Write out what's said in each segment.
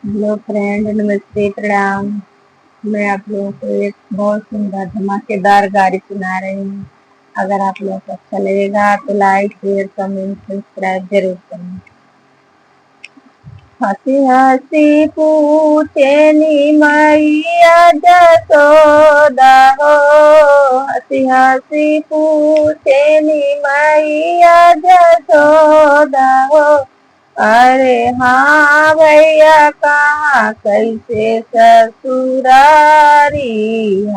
Hello friend, नमस्ते, प्रणाम। मैं आप लोगों को एक बहुत सुंदर धमाकेदार गाड़ी सुना रही हूँ। अगर आप लोगों को अच्छा लगेगा तो लाइक, शेयर, कमेंट, सब्सक्राइब जरूर करें। हंसी हंसी पूछे नी मैया जसोदा हो, हंसी हंसी पूछे नी मैया जसोदा हो। अरे हाँ भैया, कहाँ कैसे ससुरारी,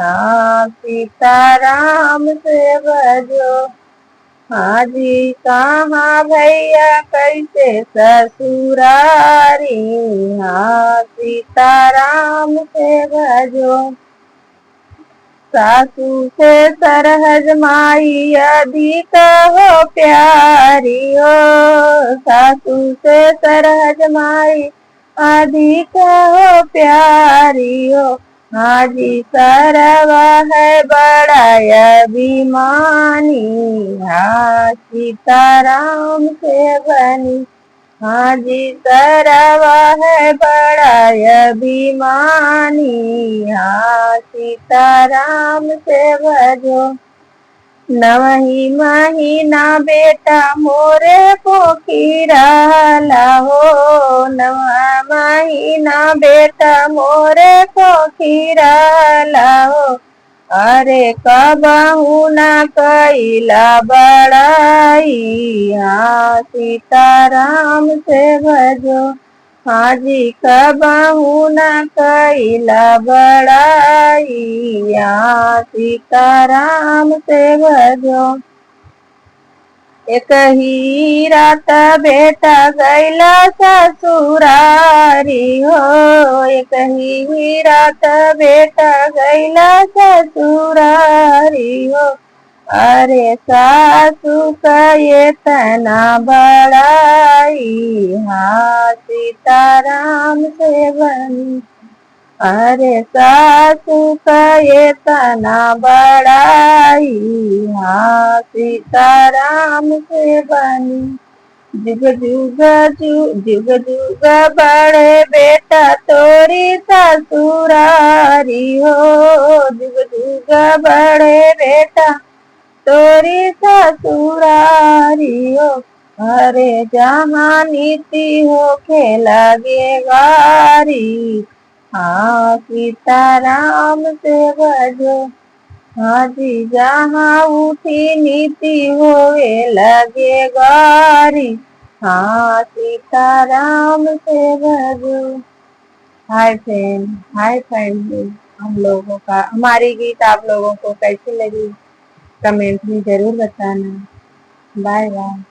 हाँ सीताराम से बजो। हाँ जी, कहाँ भैया कैसे ससुरारी, हाँ सीताराम से भजो। सासू से सरहज माई अधिक हो प्यारी हो, सासू से सरहज माई अधिक हो प्यारी हो। हाँ जी, सरवा है बड़ा अभिमानी, हाँ सीताराम से बनी। हाँ जी, सरवा है बड़ा अभिमानी, हाँ सीताराम से भजो। नवही महीना बेटा मोरे पोखीरा हो, नवा महीना बेटा मोरे पोखीरा हो। अरे कबहू न कैला बड़ाई, हाँ सीताराम से भजो। हाँ जी, कबहू न कैला बड़ाई, हाँ सीताराम से भजो। एक ही रात बेटा गैला ससुरारी हो, एक ही रात बेटा गैला ससुरारी हो। अरे सासू का ये तना बड़ाई, हाँ सीताराम से बनी। अरे सासू का ये तना बड़ाई, हाँ सीताराम से बनी। जुग जुग जुग जुग बड़े बेटा तोरी ससुरारी हो, जुग जुग बड़े बेटा तोरी ससुरारी हो। अरे जहाँ नीति हो खेला गे गारी, हाँ सीताराम से भजो। हाँ जी, जहाँ उठी नीति होए लगे गारी, हाँ सीताराम से भजो। हाय फ्रेंड, हाय फैमिली। हम लोगों का हमारी गीत आप लोगों को कैसी लगी कमेंट में जरूर बताना। Bye bye.